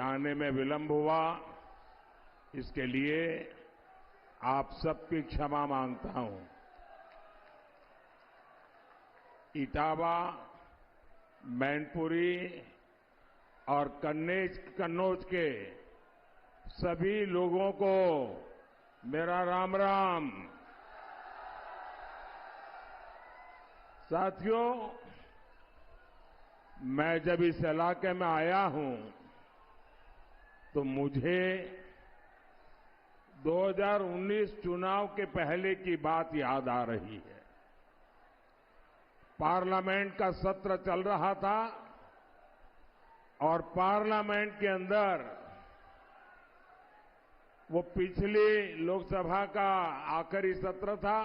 आने में विलंब हुआ, इसके लिए आप सबकी क्षमा मांगता हूं। इटावा, मैनपुरी और कन्नौज के सभी लोगों को मेरा राम राम। साथियों, मैं जब इस इलाके में आया हूं तो मुझे 2019 चुनाव के पहले की बात याद आ रही है। पार्लियामेंट का सत्र चल रहा था और पार्लियामेंट के अंदर वो पिछली लोकसभा का आखिरी सत्र था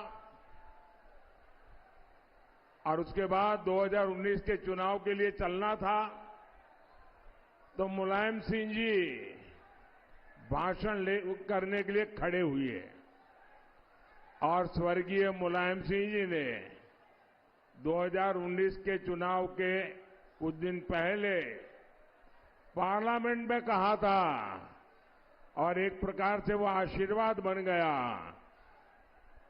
और उसके बाद 2019 के चुनाव के लिए चलना था। तो मुलायम सिंह जी भाषण करने के लिए खड़े हुए और स्वर्गीय मुलायम सिंह जी ने 2019 के चुनाव के कुछ दिन पहले पार्लियामेंट में कहा था और एक प्रकार से वो आशीर्वाद बन गया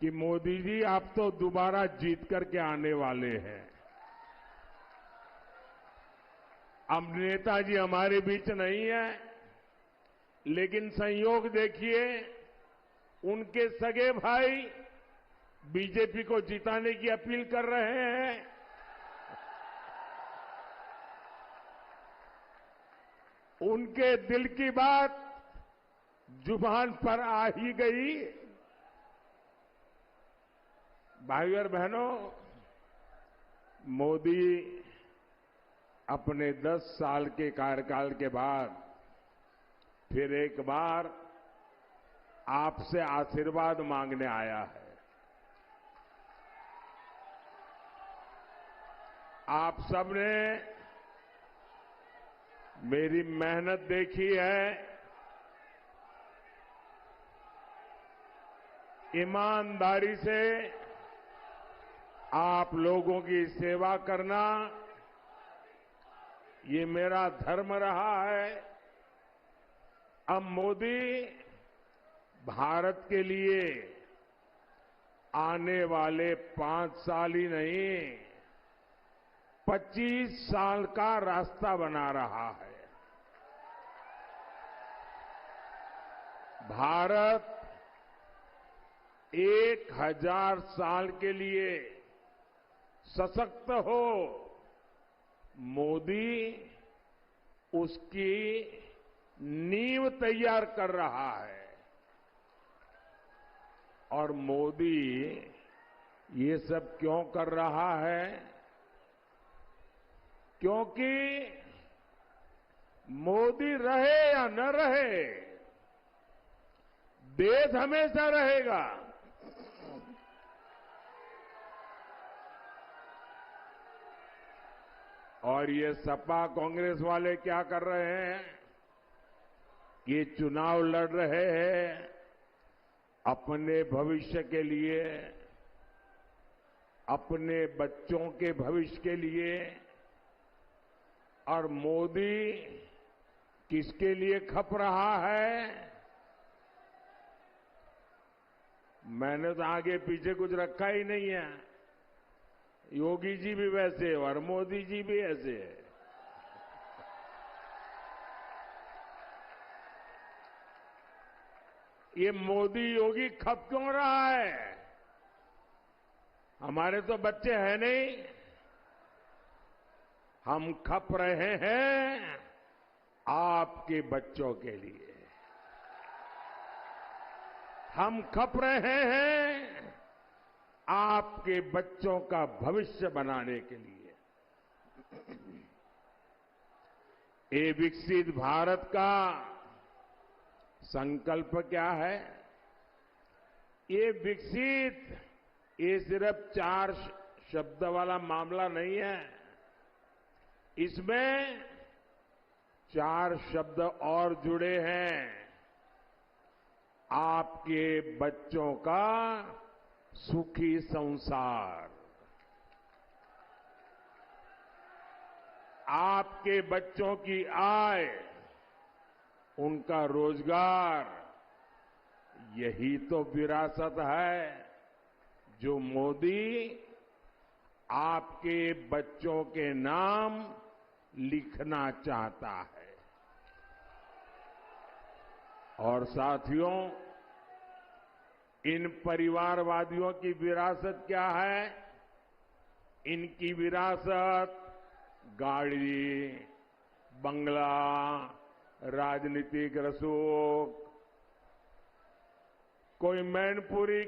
कि मोदी जी आप तो दोबारा जीत करके आने वाले हैं। अब नेताजी हमारे बीच नहीं है, लेकिन संयोग देखिए उनके सगे भाई बीजेपी को जिताने की अपील कर रहे हैं। उनके दिल की बात जुबान पर आ ही गई। भाइयों और बहनों, मोदी अपने 10 साल के कार्यकाल के बाद फिर एक बार आपसे आशीर्वाद मांगने आया है। आप सबने मेरी मेहनत देखी है, ईमानदारी से आप लोगों की सेवा करना ये मेरा धर्म रहा है। अब मोदी भारत के लिए आने वाले 5 साल ही नहीं 25 साल का रास्ता बना रहा है। भारत 1000 साल के लिए सशक्त हो, मोदी उसकी नींव तैयार कर रहा है। और मोदी ये सब क्यों कर रहा है? क्योंकि मोदी रहे या न रहे, देश हमेशा रहेगा। और ये सपा कांग्रेस वाले क्या कर रहे हैं? ये चुनाव लड़ रहे हैं अपने भविष्य के लिए, अपने बच्चों के भविष्य के लिए। और मोदी किसके लिए खप रहा है? मैंने तो आगे पीछे कुछ रखा ही नहीं है। योगी जी भी वैसे और मोदी जी भी ऐसे है। ये मोदी योगी खप क्यों रहा है? हमारे तो बच्चे हैं नहीं। हम खप रहे हैं आपके बच्चों के लिए। हम खप रहे हैं आपके बच्चों का भविष्य बनाने के लिए। ये विकसित भारत का संकल्प क्या है? ये विकसित, ये सिर्फ 4 शब्द वाला मामला नहीं है। इसमें 4 शब्द और जुड़े हैं। आपके बच्चों का सुखी संसार, आपके बच्चों की आय, उनका रोजगार, यही तो विरासत है जो मोदी आपके बच्चों के नाम लिखना चाहता है। और साथियों, इन परिवारवादियों की विरासत क्या है? इनकी विरासत गाड़ी, बंगला, राजनीतिक रसूख, कोई मैनपुरी,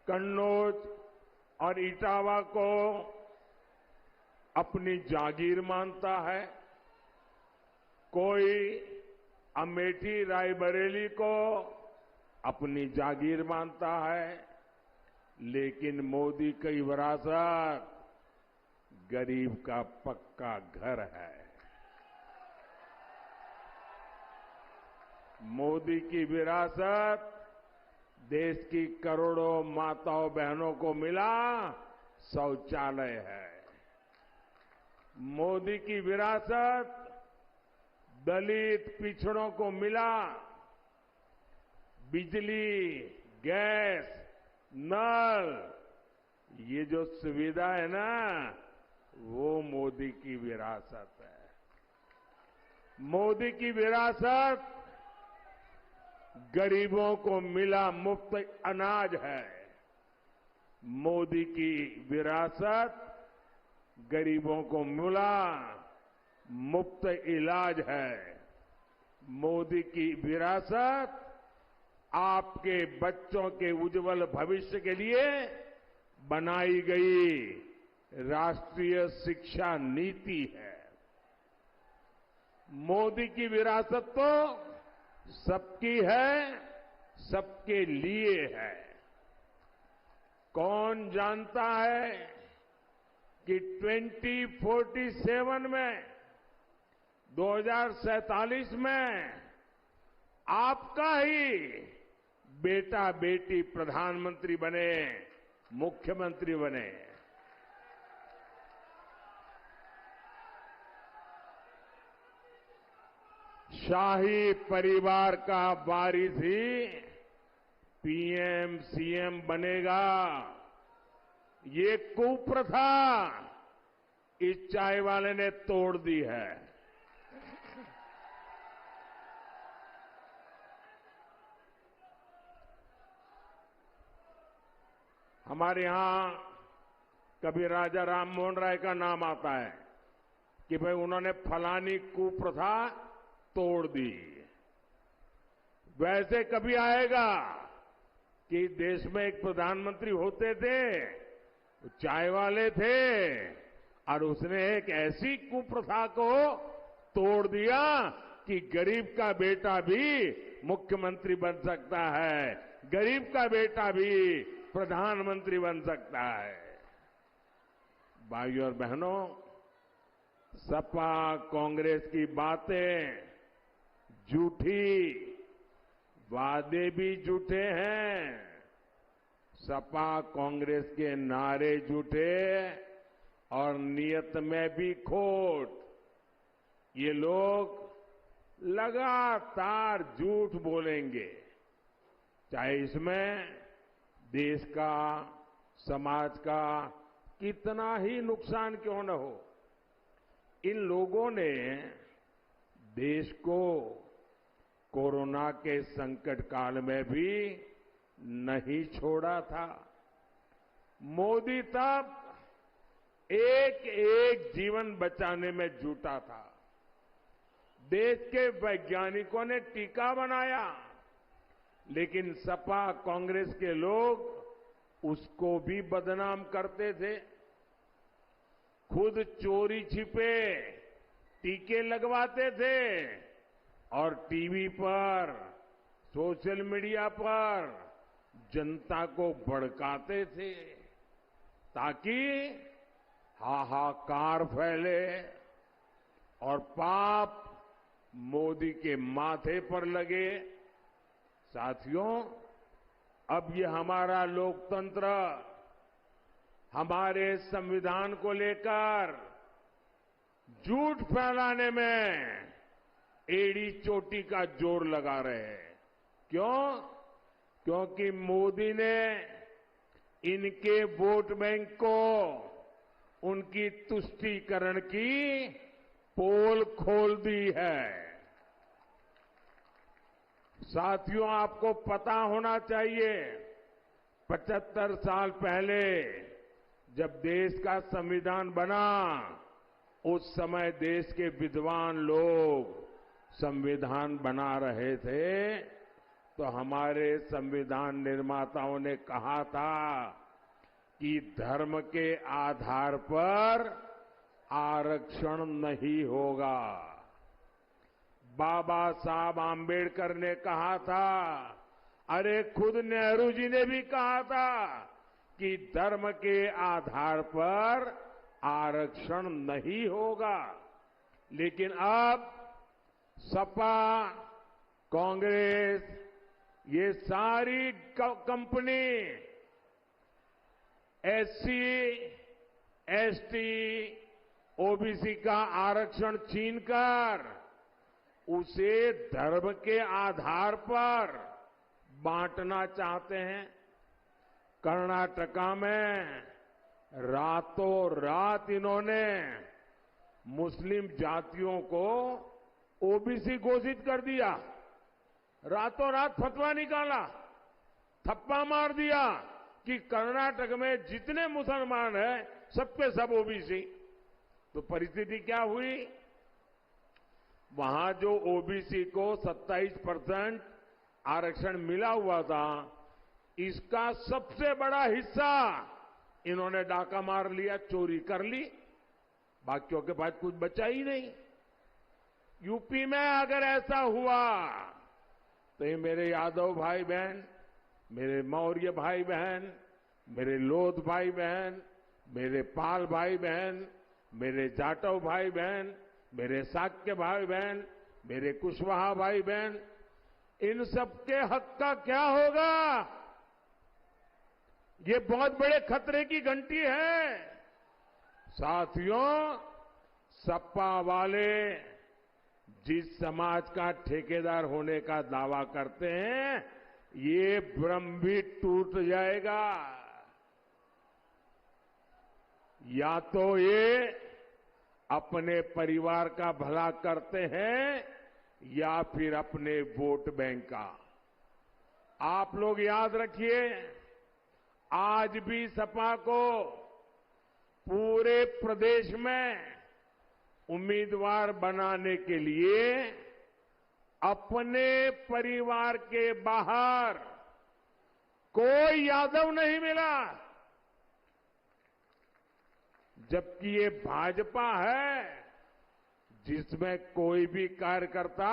कन्नौज और इटावा को अपनी जागीर मानता है, कोई अमेठी रायबरेली को अपनी जागीर मानता है, लेकिन मोदी की विरासत गरीब का पक्का घर है। मोदी की विरासत देश की करोड़ों माताओं बहनों को मिला शौचालय है। मोदी की विरासत दलित पिछड़ों को मिला बिजली, गैस, नल, ये जो सुविधा है ना, वो मोदी की विरासत है। मोदी की विरासत गरीबों को मिला मुफ्त अनाज है। मोदी की विरासत गरीबों को मिला मुफ्त इलाज है। मोदी की विरासत आपके बच्चों के उज्जवल भविष्य के लिए बनाई गई राष्ट्रीय शिक्षा नीति है। मोदी की विरासत तो सबकी है, सबके लिए है। कौन जानता है कि 2047 में, 2047 में आपका ही बेटा बेटी प्रधानमंत्री बने, मुख्यमंत्री बने। शाही परिवार का वारिस ही पीएम, सीएम बनेगा। ये कुप्रथा इस चाय वाले ने तोड़ दी है। हमारे यहां कभी राजा राममोहन राय का नाम आता है कि भाई उन्होंने फलानी कुप्रथा तोड़ दी। वैसे कभी आएगा कि देश में एक प्रधानमंत्री होते थे, चाय वाले थे, और उसने एक ऐसी कुप्रथा को तोड़ दिया कि गरीब का बेटा भी मुख्यमंत्री बन सकता है, गरीब का बेटा भी प्रधानमंत्री बन सकता है। भाइयों और बहनों, सपा कांग्रेस की बातें झूठी, वादे भी झूठे हैं। सपा कांग्रेस के नारे झूठे और नियत में भी खोट। ये लोग लगातार झूठ बोलेंगे, चाहे इसमें देश का, समाज का कितना ही नुकसान क्यों न हो। इन लोगों ने देश को कोरोना के संकट काल में भी नहीं छोड़ा था। मोदी तब एक एक जीवन बचाने में जुटा था। देश के वैज्ञानिकों ने टीका बनाया, लेकिन सपा कांग्रेस के लोग उसको भी बदनाम करते थे। खुद चोरी छिपे टीके लगवाते थे और टीवी पर, सोशल मीडिया पर जनता को भड़काते थे ताकि हाहाकार फैले और पाप मोदी के माथे पर लगे। साथियों, अब ये हमारा लोकतंत्र, हमारे संविधान को लेकर झूठ फैलाने में एड़ी चोटी का जोर लगा रहे हैं। क्यों? क्योंकि मोदी ने इनके वोट बैंक को उनकी तुष्टीकरण की पोल खोल दी है। साथियों, आपको पता होना चाहिए 75 साल पहले जब देश का संविधान बना, उस समय देश के विद्वान लोग संविधान बना रहे थे, तो हमारे संविधान निर्माताओं ने कहा था कि धर्म के आधार पर आरक्षण नहीं होगा। बाबा साहब आम्बेडकर ने कहा था, अरे खुद नेहरू जी ने भी कहा था कि धर्म के आधार पर आरक्षण नहीं होगा। लेकिन अब सपा, कांग्रेस, ये सारी कंपनी एससी, एसटी, ओबीसी का आरक्षण छीनकर उसे धर्म के आधार पर बांटना चाहते हैं। कर्नाटका में रातों रात इन्होंने मुस्लिम जातियों को ओबीसी घोषित कर दिया। रातों रात फतवा निकाला, थप्पा मार दिया कि कर्नाटक में जितने मुसलमान हैं सबके सब ओबीसी। तो परिस्थिति क्या हुई? वहां जो ओबीसी को 27% आरक्षण मिला हुआ था, इसका सबसे बड़ा हिस्सा इन्होंने डाका मार लिया, चोरी कर ली। बाकियों के पास कुछ बचा ही नहीं। यूपी में अगर ऐसा हुआ तो ये मेरे यादव भाई बहन, मेरे मौर्य भाई बहन, मेरे लोध भाई बहन, मेरे पाल भाई बहन, मेरे जाटव भाई बहन, मेरे साक्य भाई बहन, मेरे कुशवाहा भाई बहन, इन सबके हक का क्या होगा? ये बहुत बड़े खतरे की घंटी है। साथियों, सपा वाले जिस समाज का ठेकेदार होने का दावा करते हैं, ये भ्रम भी टूट जाएगा। या तो ये अपने परिवार का भला करते हैं या फिर अपने वोट बैंक का। आप लोग याद रखिए, आज भी सपा को पूरे प्रदेश में उम्मीदवार बनाने के लिए अपने परिवार के बाहर कोई यादव नहीं मिला, जबकि ये भाजपा है जिसमें कोई भी कार्यकर्ता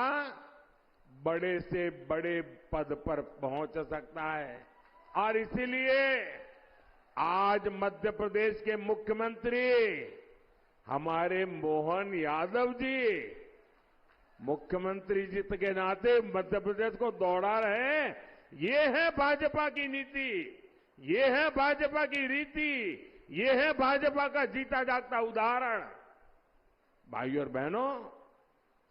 बड़े से बड़े पद पर पहुंच सकता है। और इसीलिए आज मध्य प्रदेश के मुख्यमंत्री हमारे मोहन यादव जी मुख्यमंत्री जी के नाते मध्य प्रदेश को दौड़ा रहे हैं। ये है भाजपा की नीति, ये है भाजपा की रीति, ये है भाजपा का जीता जागता उदाहरण। भाइयों और बहनों,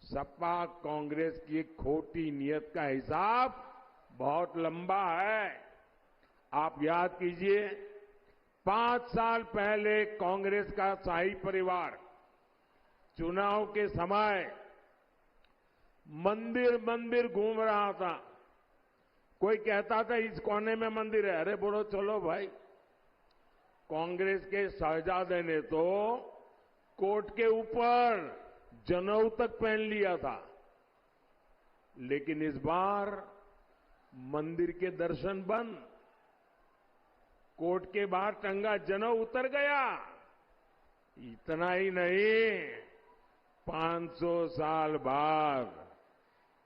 सपा कांग्रेस की खोटी नीयत का हिसाब बहुत लंबा है। आप याद कीजिए, 5 साल पहले कांग्रेस का शाही परिवार चुनाव के समय मंदिर मंदिर घूम रहा था। कोई कहता था इस कोने में मंदिर है, अरे बोलो चलो भाई। कांग्रेस के शहजादे ने तो कोट के ऊपर जनेऊ तक पहन लिया था। लेकिन इस बार मंदिर के दर्शन बंद, कोट के बाहर टंगा जनेऊ उतर गया। इतना ही नहीं, 500 साल बाद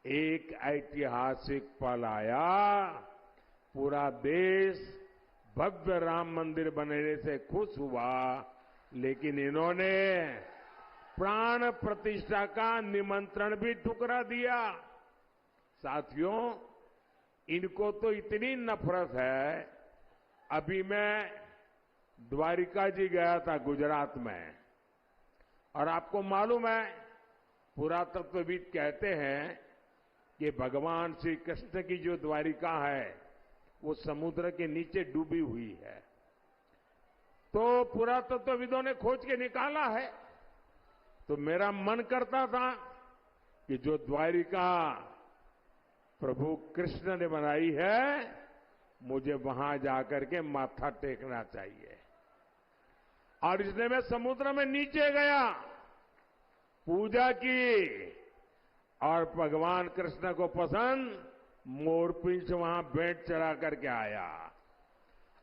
एक ऐतिहासिक पल आया। पूरा देश भव्य राम मंदिर बनने से खुश हुआ, लेकिन इन्होंने प्राण प्रतिष्ठा का निमंत्रण भी ठुकरा दिया। साथियों, इनको तो इतनी नफरत है। अभी मैं द्वारिका जी गया था गुजरात में, और आपको मालूम है पुरातत्वविद कहते हैं कि भगवान श्री कृष्ण की जो द्वारिका है वो समुद्र के नीचे डूबी हुई है। तो पुरातत्वविदों ने खोज के निकाला है। तो मेरा मन करता था कि जो द्वारिका प्रभु कृष्ण ने बनाई है मुझे वहां जाकर के माथा टेकना चाहिए। और इसलिए मैं समुद्र में नीचे गया, पूजा की और भगवान कृष्ण को पसंद मोरपिंच वहां भेंट चढ़ा करके आया।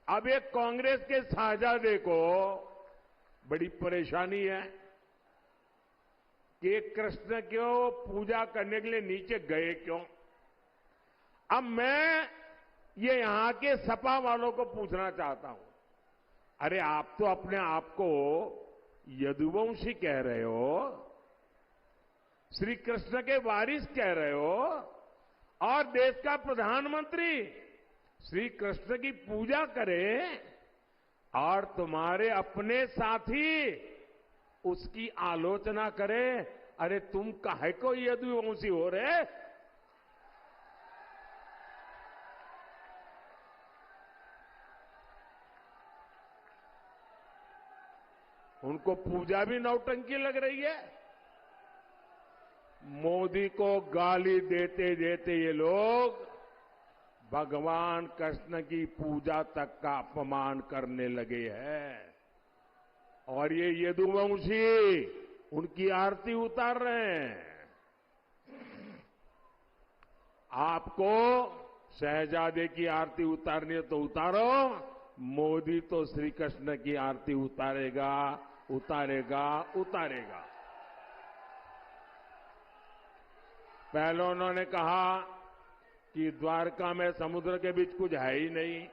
अब एक कांग्रेस के साझादे को बड़ी परेशानी है कि कृष्ण क्यों पूजा करने के लिए नीचे गए क्यों। अब मैं ये यहां के सपा वालों को पूछना चाहता हूं, अरे आप तो अपने आप को यदुवंशी कह रहे हो, श्री कृष्ण के वारिस कह रहे हो और देश का प्रधानमंत्री श्री कृष्ण की पूजा करे और तुम्हारे अपने साथी उसकी आलोचना करे। अरे तुम काहे को यदुवंशी हो रहे। उनको पूजा भी नौटंकी लग रही है। मोदी को गाली देते देते ये लोग भगवान कृष्ण की पूजा तक का अपमान करने लगे हैं और ये यदुवंशी उनकी आरती उतार रहे हैं। आपको शहजादे की आरती उतारनी है तो उतारो, मोदी तो श्री कृष्ण की आरती उतारेगा उतारेगा उतारेगा। पहले उन्होंने कहा कि द्वारका में समुद्र के बीच कुछ है ही नहीं।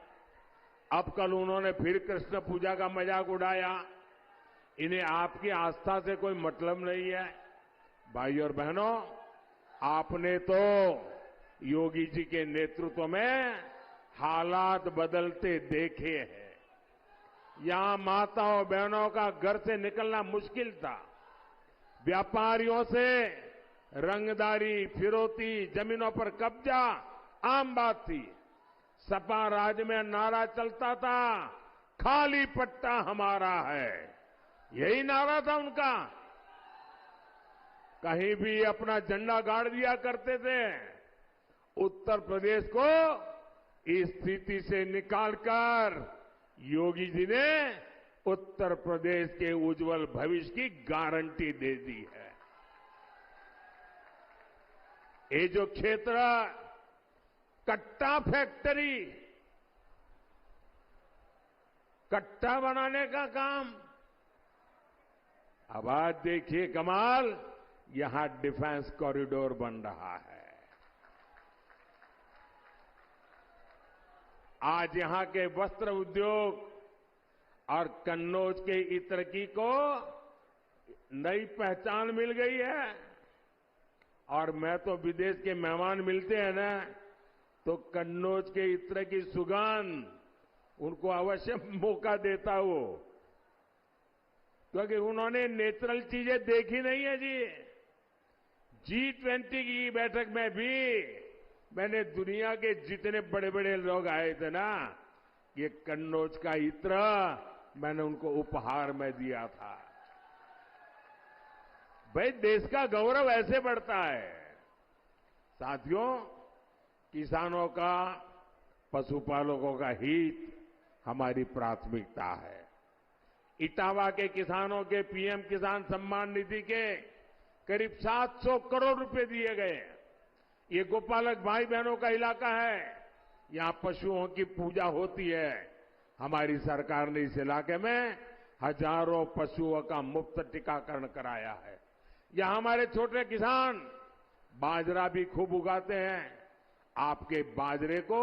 अब कल उन्होंने फिर कृष्ण पूजा का मजाक उड़ाया। इन्हें आपकी आस्था से कोई मतलब नहीं है। भाई और बहनों, आपने तो योगी जी के नेतृत्व में हालात बदलते देखे हैं। यहां माताओं बहनों का घर से निकलना मुश्किल था। व्यापारियों से रंगदारी, फिरौती, जमीनों पर कब्जा आम बात थी। सपा राज में नारा चलता था, खाली पट्टा हमारा है, यही नारा था उनका। कहीं भी अपना झंडा गाड़ दिया करते थे। उत्तर प्रदेश को इस स्थिति से निकालकर योगी जी ने उत्तर प्रदेश के उज्जवल भविष्य की गारंटी दे दी है। ये जो क्षेत्र कट्टा फैक्ट्री, कट्टा बनाने का काम, अब आज देखिए कमाल, यहां डिफेंस कॉरिडोर बन रहा है। आज यहां के वस्त्र उद्योग और कन्नौज के इत्रकी को नई पहचान मिल गई है। और मैं तो विदेश के मेहमान मिलते हैं ना, तो कन्नौज के इत्र की सुगंध उनको अवश्य मौका देता हूं, क्योंकि उन्होंने नेचुरल चीजें देखी नहीं है जी। G20 की बैठक में भी मैंने दुनिया के जितने बड़े बड़े लोग आए थे ना, ये कन्नौज का इत्र मैंने उनको उपहार में दिया था। भाई देश का गौरव ऐसे बढ़ता है। साथियों, किसानों का, पशुपालकों का हित हमारी प्राथमिकता है। इटावा के किसानों के पीएम किसान सम्मान निधि के करीब 700 करोड़ रुपए दिए गए। ये गोपालक भाई बहनों का इलाका है, यहां पशुओं की पूजा होती है। हमारी सरकार ने इस इलाके में हजारों पशुओं का मुफ्त टीकाकरण कराया है। यहां हमारे छोटे किसान बाजरा भी खूब उगाते हैं। आपके बाजरे को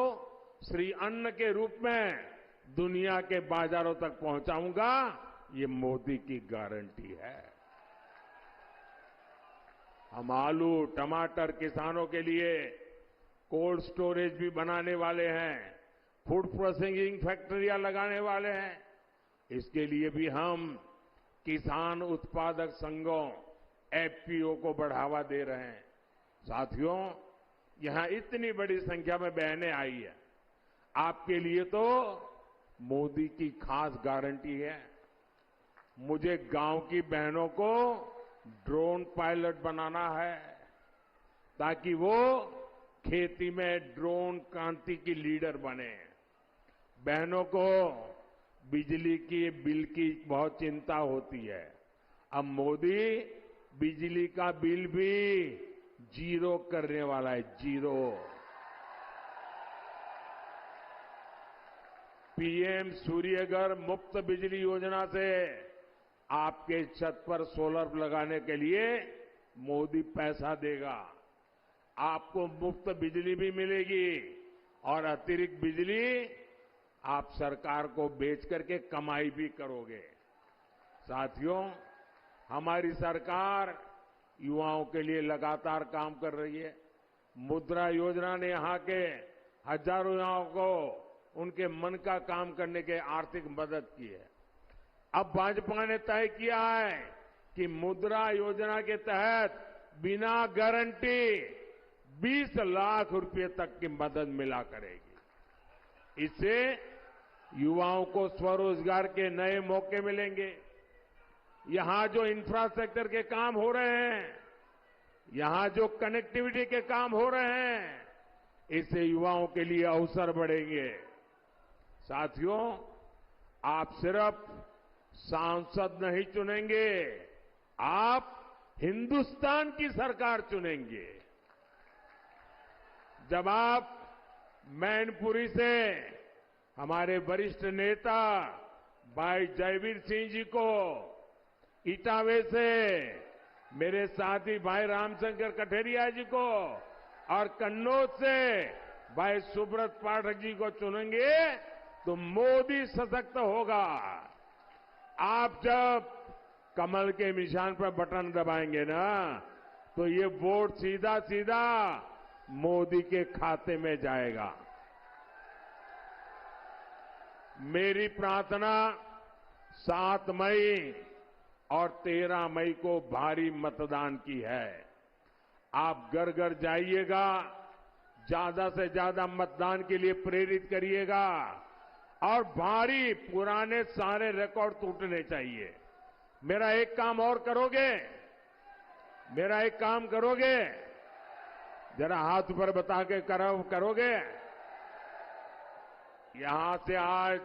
श्री अन्न के रूप में दुनिया के बाजारों तक पहुंचाऊंगा, ये मोदी की गारंटी है। हम आलू, टमाटर किसानों के लिए कोल्ड स्टोरेज भी बनाने वाले हैं, फूड प्रोसेसिंग फैक्ट्रियां लगाने वाले हैं। इसके लिए भी हम किसान उत्पादक संघों, एफपीओ को बढ़ावा दे रहे हैं। साथियों, यहां इतनी बड़ी संख्या में बहनें आई है, आपके लिए तो मोदी की खास गारंटी है। मुझे गांव की बहनों को ड्रोन पायलट बनाना है ताकि वो खेती में ड्रोन क्रांति की लीडर बने। बहनों को बिजली की बिल की बहुत चिंता होती है। अब मोदी बिजली का बिल भी जीरो करने वाला है, जीरो। पीएम सूर्यघर मुफ्त बिजली योजना से आपके छत पर सोलर लगाने के लिए मोदी पैसा देगा। आपको मुफ्त बिजली भी मिलेगी और अतिरिक्त बिजली आप सरकार को बेच करके कमाई भी करोगे। साथियों, हमारी सरकार युवाओं के लिए लगातार काम कर रही है। मुद्रा योजना ने यहां के हजारों युवाओं को उनके मन का काम करने के आर्थिक मदद की है। अब भाजपा ने तय किया है कि मुद्रा योजना के तहत बिना गारंटी 20 लाख रुपए तक की मदद मिला करेगी। इससे युवाओं को स्वरोजगार के नए मौके मिलेंगे। यहां जो इंफ्रास्ट्रक्चर के काम हो रहे हैं, यहां जो कनेक्टिविटी के काम हो रहे हैं, इससे युवाओं के लिए अवसर बढ़ेंगे। साथियों, आप सिर्फ सांसद नहीं चुनेंगे, आप हिंदुस्तान की सरकार चुनेंगे। जब आप मैनपुरी से हमारे वरिष्ठ नेता भाई जयवीर सिंह जी को, इटावे से मेरे साथी भाई रामशंकर कठेरिया जी को और कन्नौज से भाई सुब्रत पाठक जी को चुनेंगे तो मोदी सशक्त होगा। आप जब कमल के निशान पर बटन दबाएंगे ना, तो ये वोट सीधा सीधा मोदी के खाते में जाएगा। मेरी प्रार्थना 7 मई और 13 मई को भारी मतदान की है। आप घर घर जाइएगा, ज्यादा से ज्यादा मतदान के लिए प्रेरित करिएगा और भारी पुराने सारे रिकॉर्ड टूटने चाहिए। मेरा एक काम और करोगे? मेरा एक काम करोगे? जरा हाथ ऊपर बता के करोगे? यहां से आज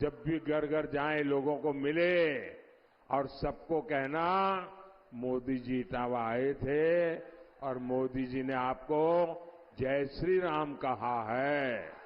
जब भी घर घर जाएं, लोगों को मिले और सबको कहना मोदी जी इटावा आए थे और मोदी जी ने आपको जय श्री राम कहा है।